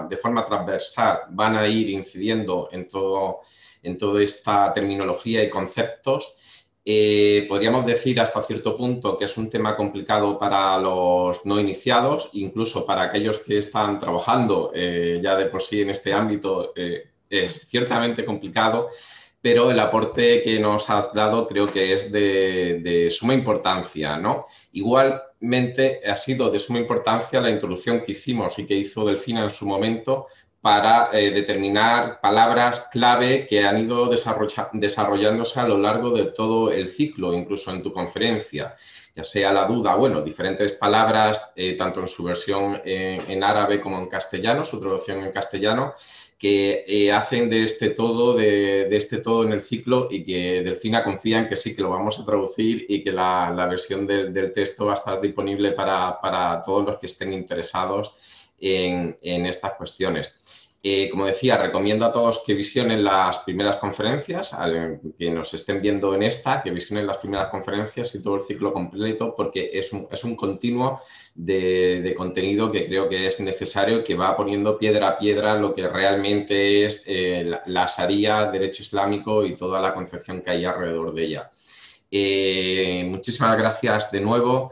de forma transversal van a ir incidiendo en toda esta terminología y conceptos. Podríamos decir hasta cierto punto que es un tema complicado para los no iniciados, incluso para aquellos que están trabajando ya de por sí en este ámbito es ciertamente complicado, pero el aporte que nos has dado creo que es de suma importancia, ¿no? Igualmente ha sido de suma importancia la introducción que hicimos y que hizo Delfina en su momento para determinar palabras clave que han ido desarrollándose a lo largo de todo el ciclo, incluso en tu conferencia, ya sea la duda, bueno, diferentes palabras, tanto en su versión en árabe como en castellano, su traducción en castellano, que hacen de este todo en el ciclo, y que Delfina confía en que sí, que lo vamos a traducir y que la versión del texto va a estar disponible para todos los que estén interesados en estas cuestiones. Como decía, recomiendo a todos que visionen las primeras conferencias, que nos estén viendo en esta, que visionen las primeras conferencias y todo el ciclo completo, porque es un continuo de contenido que creo que es necesario, que va poniendo piedra a piedra lo que realmente es la Sharia, derecho islámico y toda la concepción que hay alrededor de ella. Muchísimas gracias de nuevo,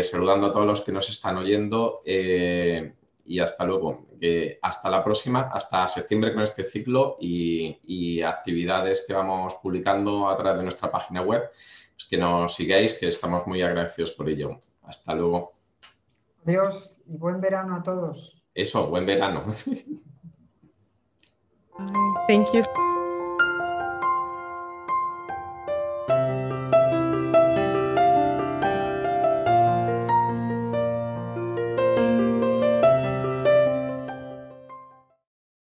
saludando a todos los que nos están oyendo. Y hasta luego. Hasta la próxima, hasta septiembre con este ciclo y actividades que vamos publicando a través de nuestra página web. Pues que nos sigáis, que estamos muy agradecidos por ello. Hasta luego. Adiós y buen verano a todos. Eso, buen verano. Thank you.